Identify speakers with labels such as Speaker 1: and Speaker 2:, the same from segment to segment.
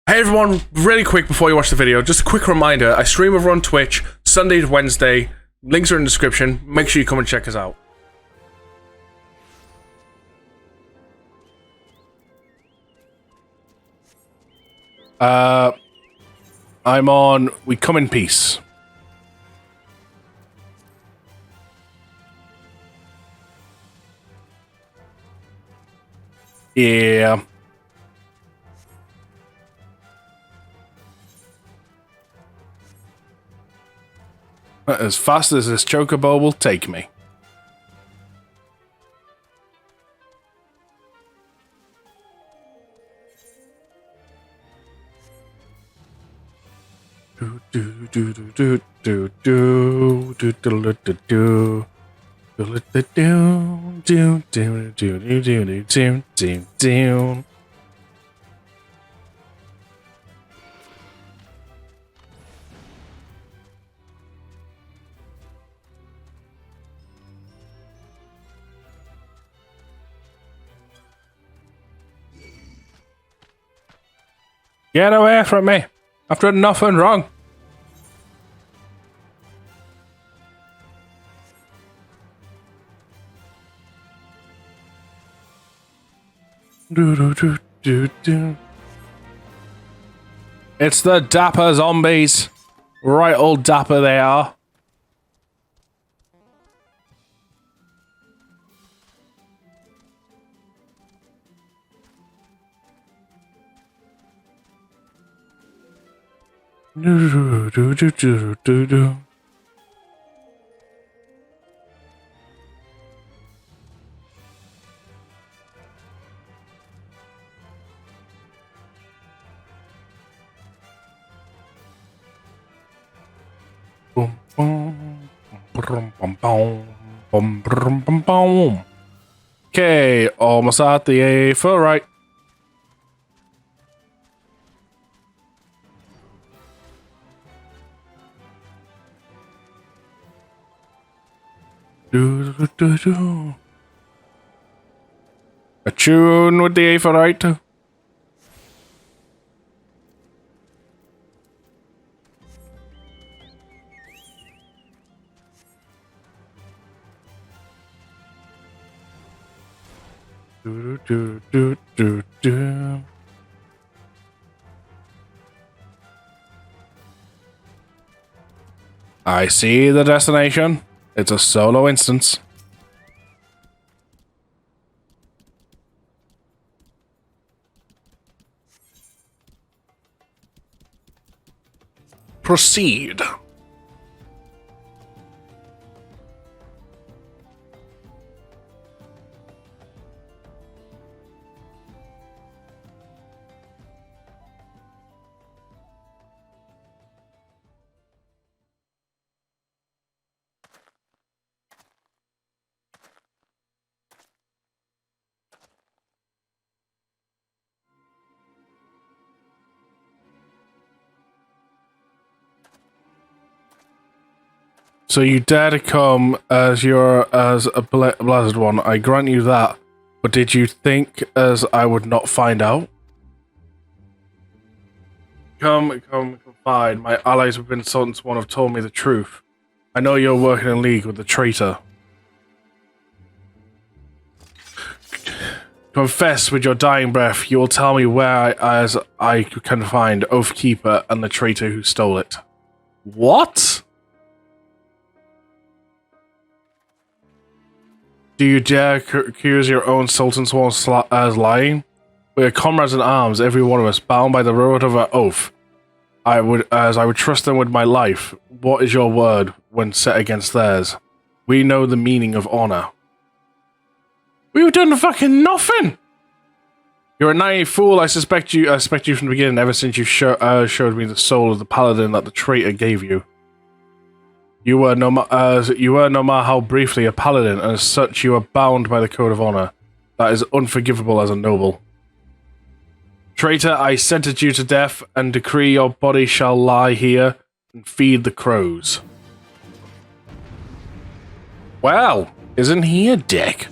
Speaker 1: Hey everyone, really quick before you watch the video, just a quick reminder, I stream over on Twitch, Sunday to Wednesday, links are in the description, make sure you come and check us out. I'm on We Come in Peace. Yeah. As fast as this chocobo will take me. Do do do do do do do do do do do. Get away from me! I've done nothing wrong. Do, do, do, do, do. It's the dapper zombies. Right old dapper they are. Do, do, do, do, do, do. Boom, boom, boom, boom, boom, boom, boom, boom, boom. Okay, almost at the A for right. Do, do, do, do. A tune with the A for right. Do, do, do, do, do, do. I see the destination. It's a solo instance. Proceed. So you dare to come as a blessed one. I grant you that. But did you think as I would not find out? Come, confide. My allies have been since one have told me the truth. I know you're working in league with the traitor. Confess with your dying breath. You will tell me where I can find Oathkeeper and the traitor who stole it. What? Do you dare accuse your own Sultan Sworn as lying? We are comrades in arms, every one of us, bound by the road of our oath. I would trust them with my life. What is your word when set against theirs? We know the meaning of honor. We've done fucking nothing! You're a naive fool. I suspect you from the beginning, ever since you showed me the soul of the paladin that the traitor gave you. You were no matter how briefly a paladin, and as such you are bound by the code of honor. That is unforgivable as a noble. Traitor, I sentence you to death, and decree your body shall lie here and feed the crows. Well, isn't he a dick?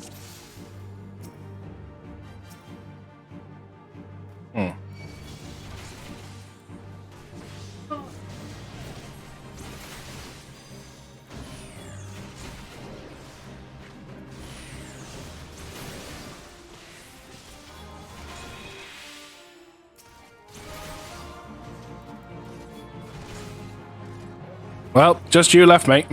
Speaker 1: Well, just you left, mate.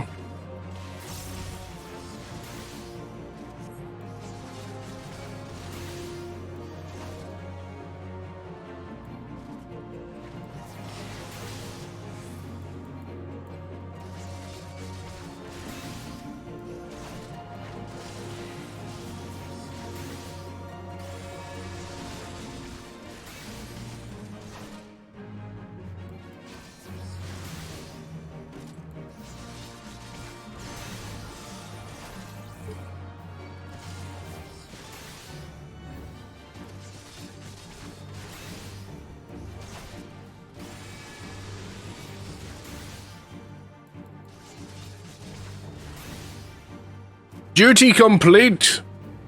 Speaker 1: Duty complete.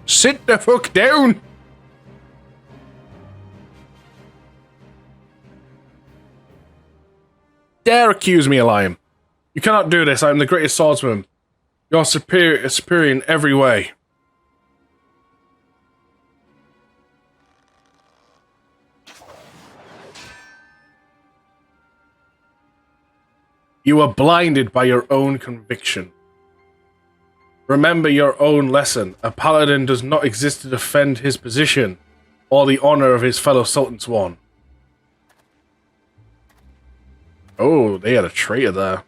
Speaker 1: Sit the fuck down. Dare accuse me of lying. You cannot do this. I am the greatest swordsman. You're superior in every way. You are blinded by your own conviction. Remember your own lesson. A paladin does not exist to defend his position or the honor of his fellow Sultan Swan. Oh, they had a traitor there.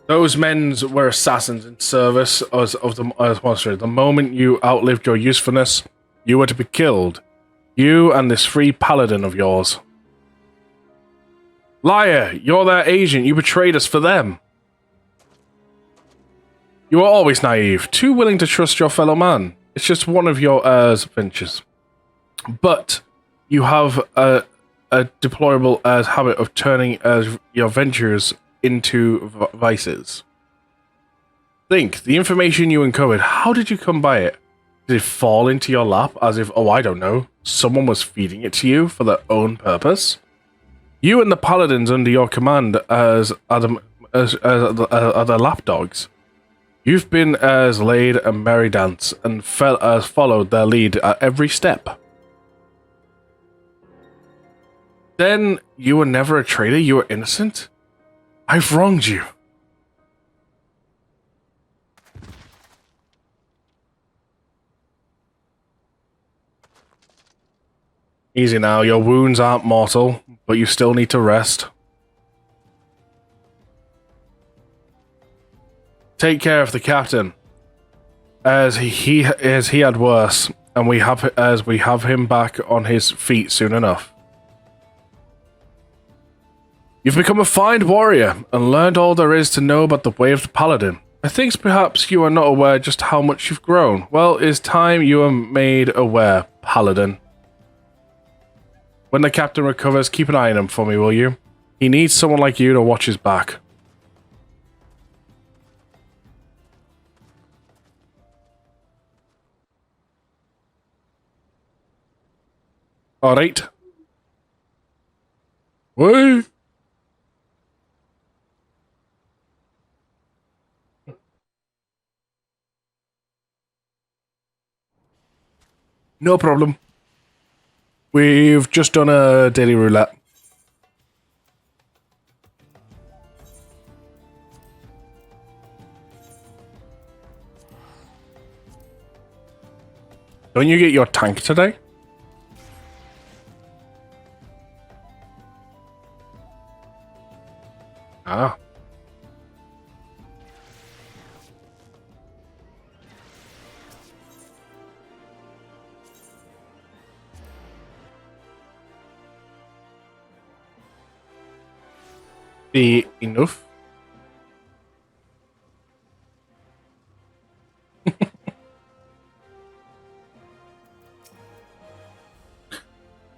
Speaker 1: Those men were assassins in service of the monastery. The moment you outlived your usefulness, you were to be killed. You and this free paladin of yours. Liar, you're their agent. You betrayed us for them. You are always naive, too willing to trust your fellow man. It's just one of your ventures. But you have a deplorable habit of turning your ventures into vices. Think, the information you uncovered, how did you come by it? Did it fall into your lap as if, oh, I don't know, someone was feeding it to you for their own purpose? You and the paladins under your command are the lapdogs. You've been as laid a merry dance and followed their lead at every step. Then you were never a traitor, you were innocent? I've wronged you. Easy now, your wounds aren't mortal, but you still need to rest. Take care of the captain, as he had worse, and we have him back on his feet soon enough. You've become a fine warrior, and learned all there is to know about the way of the paladin. I think perhaps you are not aware just how much you've grown. Well, it's time you are made aware, paladin. When the captain recovers, keep an eye on him for me, will you? He needs someone like you to watch his back. Alright. What? No problem. We've just done a daily roulette. Don't you get your tank today? Ah. Be enough.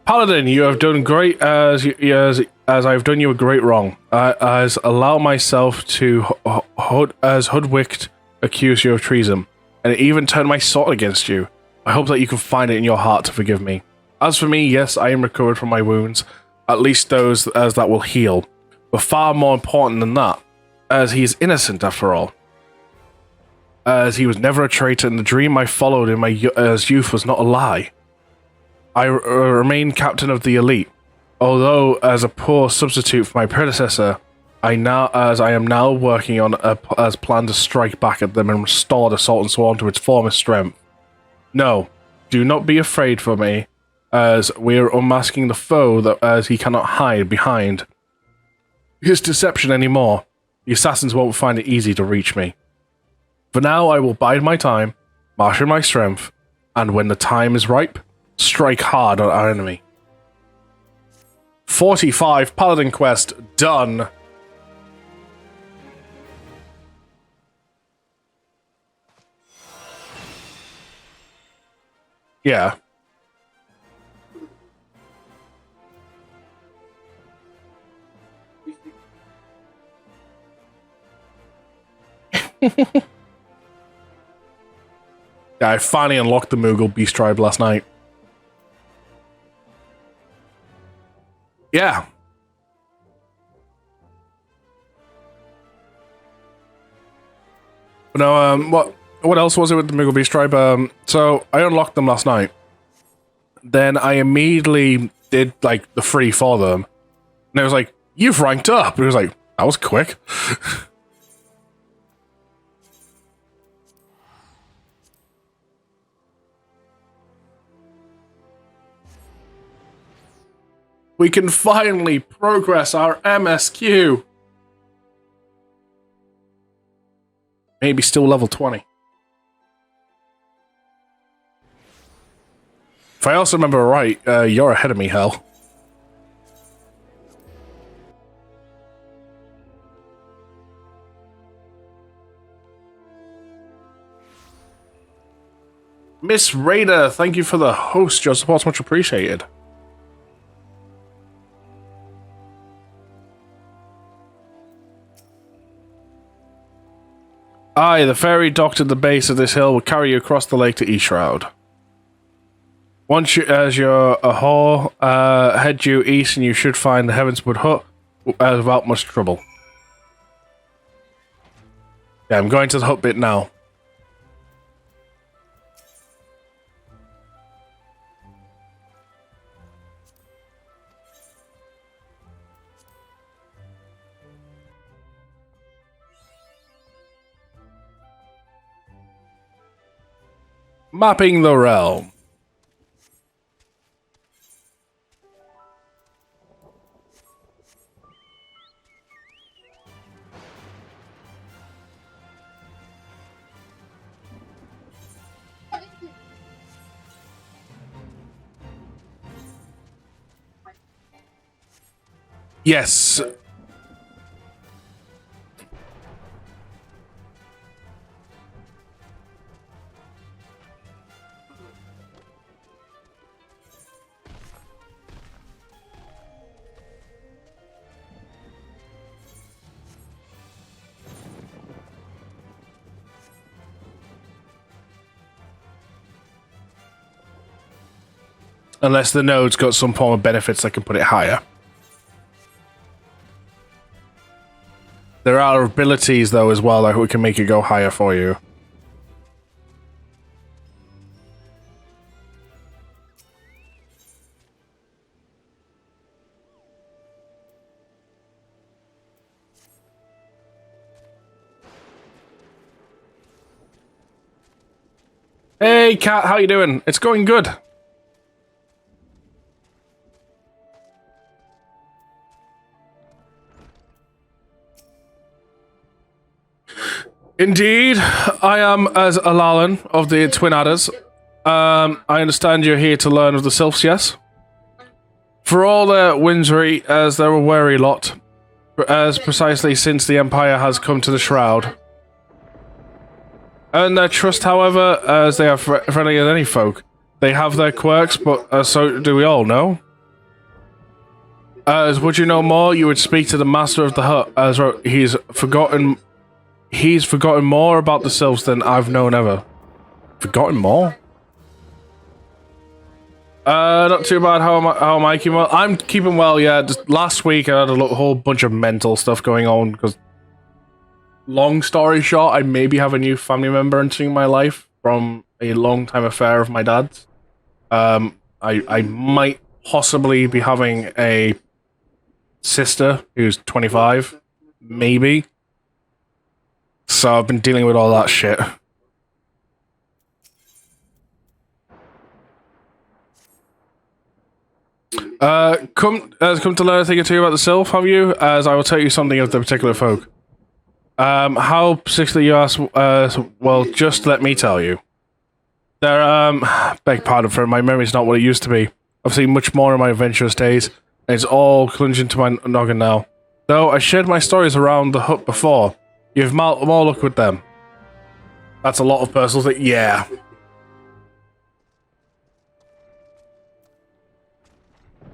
Speaker 1: Paladin, you have done great as I've done you a great wrong. As allow myself to hoodwinked accuse you of treason, and even turn my sword against you. I hope that you can find it in your heart to forgive me. As for me, yes, I am recovered from my wounds, at least those as that will heal. But far more important than that, as he is innocent after all. As he was never a traitor, and the dream I followed in my youth was not a lie. I remain captain of the elite. Although, as a poor substitute for my predecessor, I am now working on as plan to strike back at them and restore the Sultan Sworn to its former strength. No, do not be afraid for me, as we are unmasking the foe that as he cannot hide behind his deception anymore. The assassins won't find it easy to reach me. For now, I will bide my time, marshal my strength, and when the time is ripe, strike hard on our enemy. 45 Paladin Quest done. Yeah. Yeah, I finally unlocked the Moogle Beast Tribe last night. Yeah. But no, what else was it with the Moogle Beast Tribe? So I unlocked them last night. Then I immediately did like the free for them. And it was like, you've ranked up. And it was like, that was quick. We can finally progress our MSQ. Maybe still level 20. If I also remember right, you're ahead of me, Hell. Miss Raider, thank you for the host. Your support's much appreciated. Aye, the ferry docked at the base of this hill will carry you across the lake to Eastshroud. Once you, as you're a whore, head due east and you should find the Heavenswood hut without much trouble. Yeah, I'm going to the hut bit now. Mapping the realm. Yes. Unless the node's got some form of benefits that can put it higher. There are abilities, though, as well, that we can make it go higher for you. Hey, Kat, how you doing? It's going good. Indeed, I am as Alalan of the Twin Adders. I understand you're here to learn of the Sylphs, yes? For all their wizardry, as they're a wary lot, as precisely since the Empire has come to the Shroud. Earn their trust, however, as they are friendly as any folk. They have their quirks, but so do we all, no? As would you know more, you would speak to the master of the hut, as he's forgotten more about the Sylphs than I've known ever. Forgotten more? Not too bad. How am I keeping well? I'm keeping well, yeah. Just last week I had a whole bunch of mental stuff going on, because long story short, I maybe have a new family member entering my life from a long-time affair of my dad's. I might possibly be having a sister who's 25, maybe. So I've been dealing with all that shit. Come to learn a thing or two about the Sylph, have you? As I will tell you something of the particular folk. How particularly you ask? Well, just let me tell you. Beg pardon for my memory's not what it used to be. I've seen much more in my adventurous days, and it's all clinging to my noggin now. Though I shared my stories around the hut before, you have more luck with them. That's a lot of personal things. Yeah.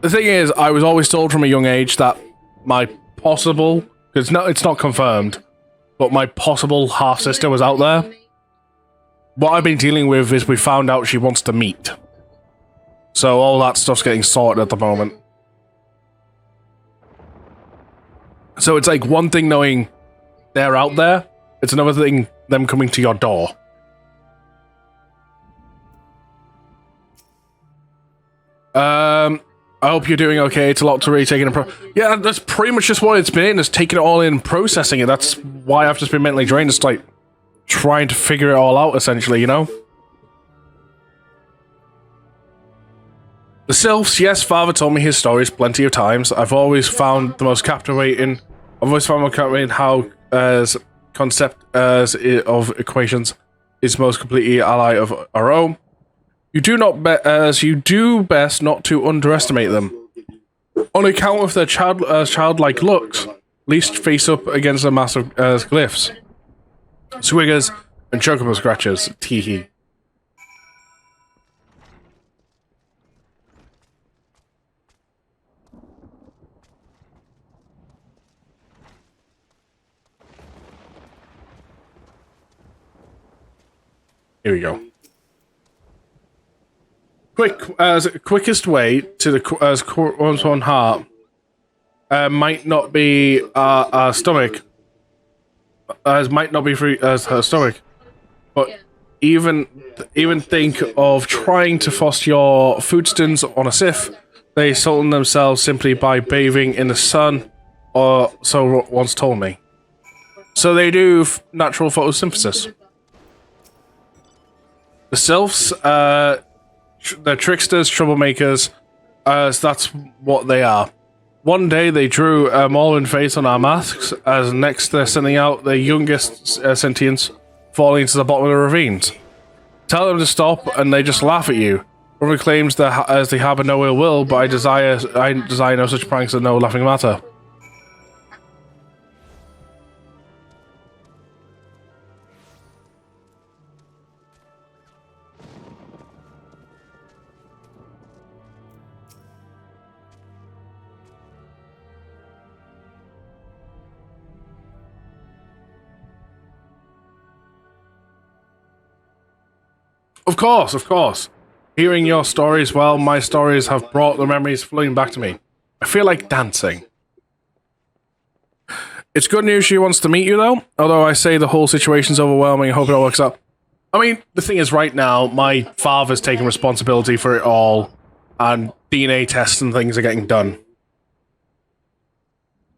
Speaker 1: The thing is, I was always told from a young age that my possible, it's not confirmed, but my possible half-sister was out there. What I've been dealing with is we found out she wants to meet. So all that stuff's getting sorted at the moment. So it's like one thing knowing they're out there, it's another thing them coming to your door. I hope you're doing okay. It's a lot to really take in and yeah, that's pretty much just what it's been, is taking it all in and processing it. That's why I've just been mentally drained. It's like trying to figure it all out, essentially, you know? The Sylphs, yes, Father told me his stories plenty of times. I've always found the most captivating how concept of equations is most completely ally of our own. You do best not to underestimate them. On account of their childlike looks, least face up against the massive glyphs. Swiggers and chocobo scratchers. Teehee. Here we go. Quickest way to the one's one heart might not be our stomach. Might not be free as her stomach, but even think of trying to foster your foodstins on a Sith. They sultan themselves simply by bathing in the sun, or so once told me. So they do natural photosynthesis. The Sylphs, they're tricksters, troublemakers, as that's what they are. One day they drew a Maulin face on our masks, as next they're sending out their youngest sentients falling into the bottom of the ravines. Tell them to stop and they just laugh at you. Brother claims that as they harbour no ill will, but I desire no such pranks and no laughing matter. Of course. Hearing your stories, well, my stories have brought the memories flooding back to me. I feel like dancing. It's good news she wants to meet you, though. Although I say the whole situation's overwhelming, I hope it all works out. I mean, the thing is, right now, my father's taking responsibility for it all, and DNA tests and things are getting done.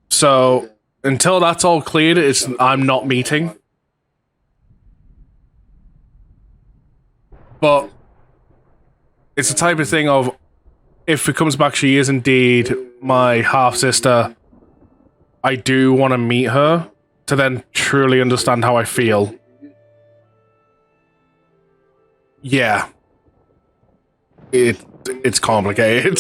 Speaker 1: So, until that's all cleared, I'm not meeting. But it's the type of thing of, if it comes back she is indeed my half-sister, I do want to meet her to then truly understand how I feel. Yeah. It's complicated.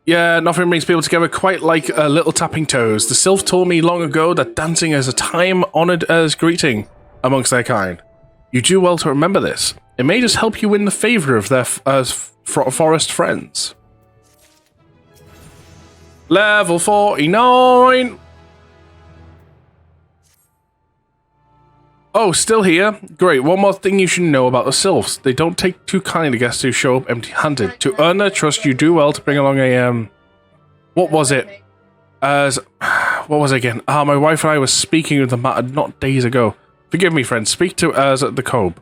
Speaker 1: Yeah, nothing brings people together quite like little tapping toes. The Sylph told me long ago that dancing is a time-honored greeting amongst their kind. You do well to remember this. It may just help you win the favor of their forest friends. Level 49! Oh, still here? Great. One more thing you should know about the Sylphs. They don't take too kindly to guests who show up empty-handed. To earn their trust, you do well to bring along a, what was it? What was it again? My wife and I were speaking of the matter not days ago. Forgive me, friend. Speak to us at the Cove.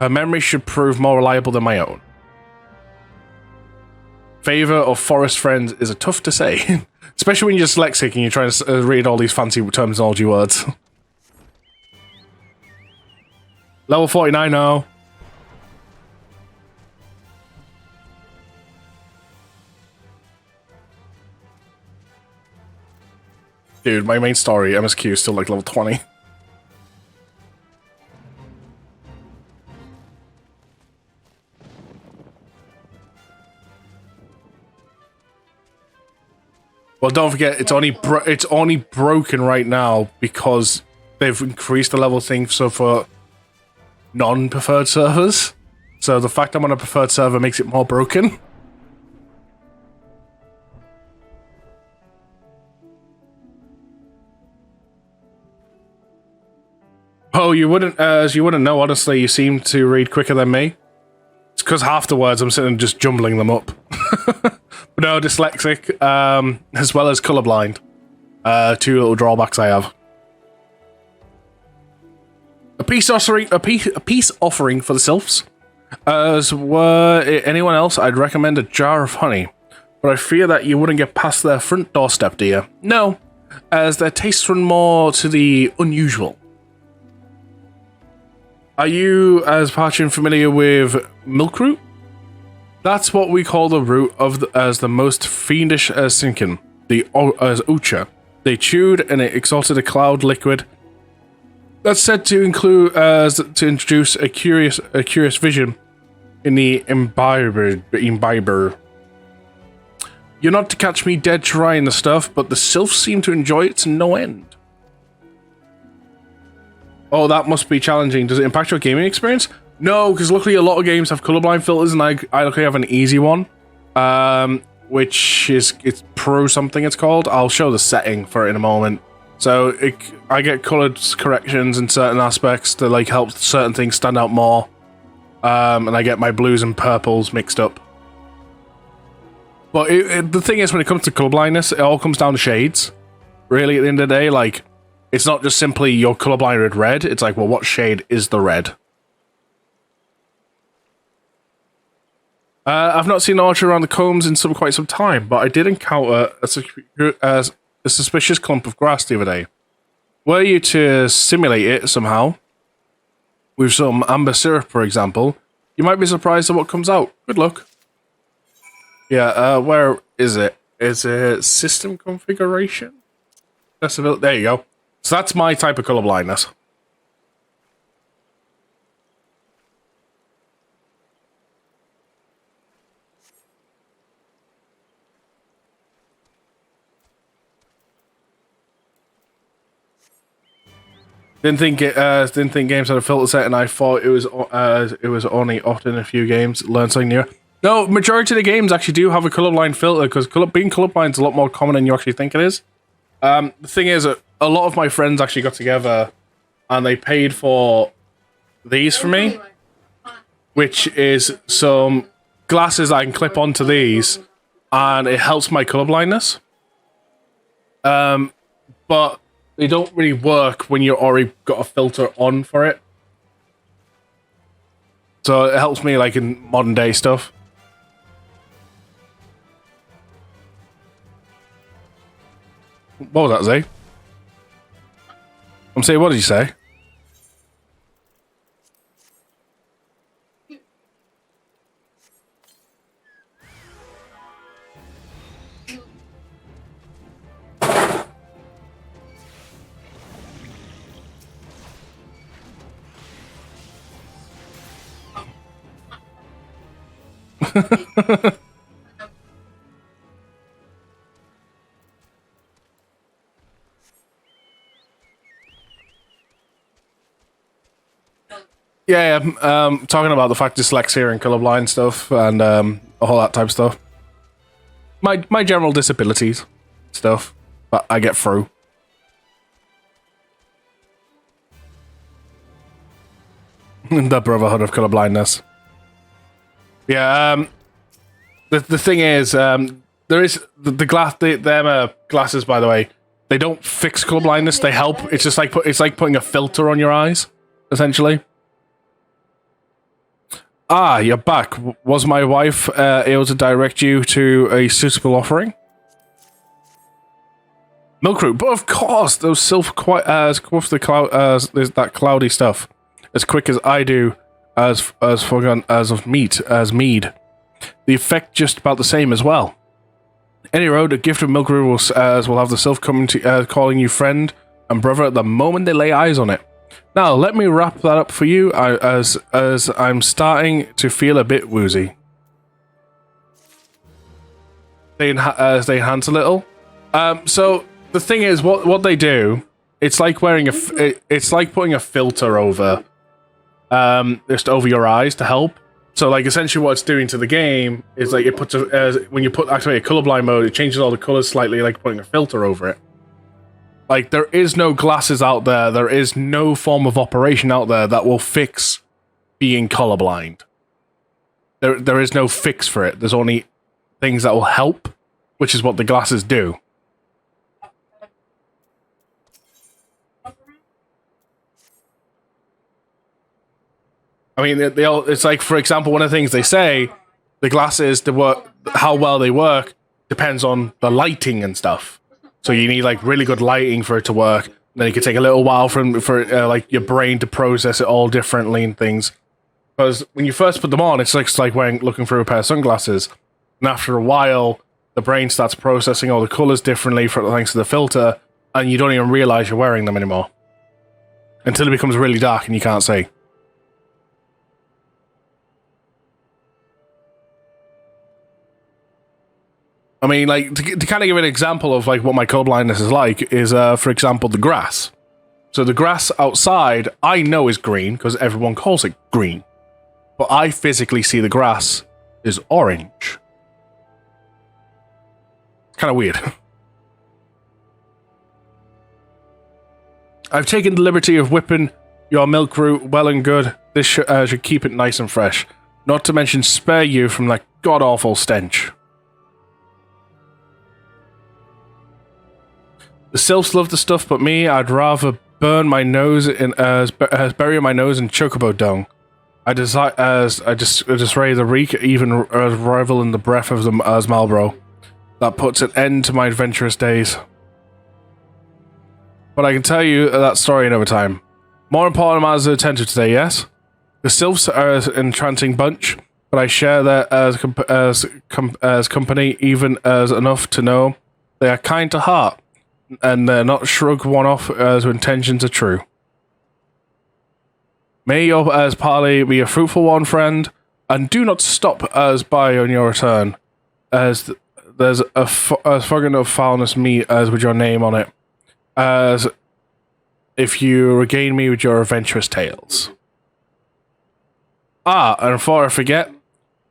Speaker 1: Her memory should prove more reliable than my own. Favor of forest friends is a tough to say. Especially when you're dyslexic and you're trying to read all these fancy terminology words. Level 49 now. Dude, my main story, MSQ, is still like level 20. Well, don't forget, it's only broken right now because they've increased the level thing so for non-preferred servers. So the fact I'm on a preferred server makes it more broken. Oh, you wouldn't know, honestly. You seem to read quicker than me. It's because half the words I'm sitting just jumbling them up. But no, dyslexic, as well as colorblind. Two little drawbacks I have. A peace offering for the sylphs. As were anyone else, I'd recommend a jar of honey. But I fear that you wouldn't get past their front doorstep, dear. No, as their tastes run more to the unusual. Are you, as Parchin, familiar with milkroot? That's what we call the root of as the most fiendish as sinkin, as ucha. They chewed and it exalted a cloud liquid. That's said to include to introduce a curious vision in the imbiber. You're not to catch me dead trying the stuff, but the sylphs seem to enjoy it to no end. Oh, that must be challenging. Does it impact your gaming experience? No, because luckily a lot of games have colorblind filters, and I luckily have an easy one, which is it's Pro something it's called. I'll show the setting for it in a moment. So I get colored corrections in certain aspects to like help certain things stand out more, and I get my blues and purples mixed up. But the thing is, when it comes to colorblindness, it all comes down to shades. Really, at the end of the day, like it's not just simply you're colorblind with red. It's like, well, what shade is the red? I've not seen Archer around the combs in quite some time, but I did encounter a suspicious clump of grass the other day. Were you to simulate it somehow, with some amber syrup, for example, you might be surprised at what comes out. Good luck. Yeah, where is it? Is it system configuration? There you go. So that's my type of colorblindness. Didn't think games had a filter set, and I thought it was only often a few games. Learn something new. No, majority of the games actually do have a colorblind filter because being colorblind is a lot more common than you actually think it is. The thing is, a lot of my friends actually got together and they paid for these for me, which is some glasses I can clip onto these, and it helps my colorblindness. But they don't really work when you've already got a filter on for it. So it helps me like in modern day stuff. What was that, Zay? I'm saying, what did you say? Yeah, talking about the fact dyslexia and colorblind stuff and all that type of stuff. My general disabilities stuff, but I get through. The Brotherhood of Colorblindness. Yeah, the thing is, there is the glasses, by the way. They don't fix colorblindness. They help. It's just like it's like putting a filter on your eyes. essentially. Ah, you're back. Was my wife able to direct you to a suitable offering? Milk Root, but of course, those sylph quite as with the cloud as that cloudy stuff, as quick as I do, as fucking as of meat as mead. The effect just about the same as well. Any road, a gift of Milk Root will have the sylph coming to calling you friend and brother at the moment they lay eyes on it. Now, let me wrap that up for you, as I'm starting to feel a bit woozy. They enhance a little. So the thing is, what they do, it's like wearing it's like putting a filter over, just over your eyes to help. So, like, essentially, what it's doing to the game is like it puts when you activate a colorblind mode, it changes all the colors slightly, like putting a filter over it. Like, there is no glasses out there. There is no form of operation out there that will fix being colorblind. There is no fix for it. There's only things that will help, which is what the glasses do. I mean, it's like, for example, one of the things they say, the glasses, how well they work depends on the lighting and stuff. So you need like really good lighting for it to work. Then it can take a little while for like your brain to process it all differently and things. Because when you first put them on, it's like looking through a pair of sunglasses. And after a while, the brain starts processing all the colors differently thanks to the filter, and you don't even realize you're wearing them anymore. Until it becomes really dark and you can't see. I mean, like, to kind of give an example of like what my colorblindness is like is, for example, the grass. So the grass outside, I know is green because everyone calls it green, but I physically see the grass is orange. It's kind of weird. I've taken the liberty of whipping your Milk Root well and good. This should keep it nice and fresh. Not to mention spare you from that god-awful stench. The sylphs love the stuff, but me, I'd rather burn my nose in bury my nose in chocobo dung. I just ready the reek, even rival in the breath of them as Marlboro. That puts an end to my adventurous days. But I can tell you that story another time. More important matters to attend to today, yes? The sylphs are an enchanting bunch, but I share their as company, even as enough to know they are kind to heart. And they're not shrug one off as intentions are true. May your parley be a fruitful one, friend, and do not stop as by on your return, as there's a fucking of foulness meat as with your name on it, as if you regain me with your adventurous tales. Ah, and before I forget,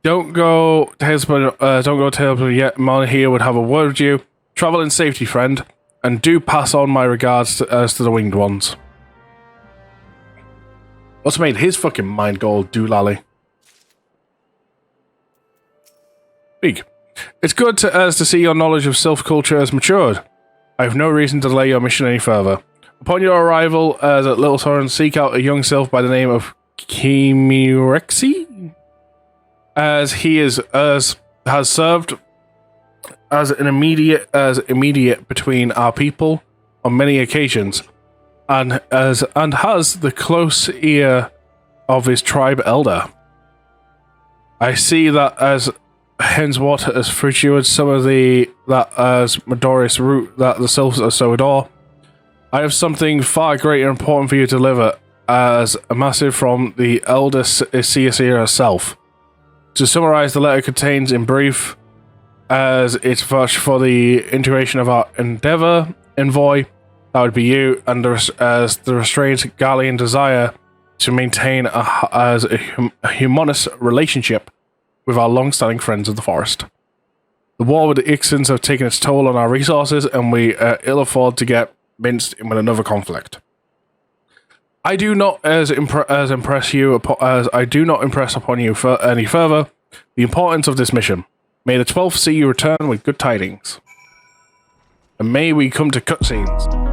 Speaker 1: don't go tailspin yet. Mon here would have a word with you. Travel in safety, friend. And do pass on my regards to the winged ones. What's made his fucking mind go all doolally? Big. It's good to see your knowledge of sylph culture has matured. I have no reason to delay your mission any further. Upon your arrival at Little Soren, seek out a young sylph by the name of Kimirexi, as he has served as immediate between our people on many occasions, and has the close ear of his tribe elder. I see that as Henswater has fruitured some of that as Midori's root that the sylphs are so adore. I have something far greater and important for you to deliver, as a massive from the elder Seer herself. To summarize, the letter contains in brief, as it's for the integration of our endeavor envoy, that would be you, and as the restrained Gallian desire to maintain a humanist relationship with our long-standing friends of the forest. The war with the Ixans have taken its toll on our resources, and we ill afford to get minced in with another conflict. I do not impress upon you any further the importance of this mission. May the 12th see you return with good tidings. And may we come to cutscenes.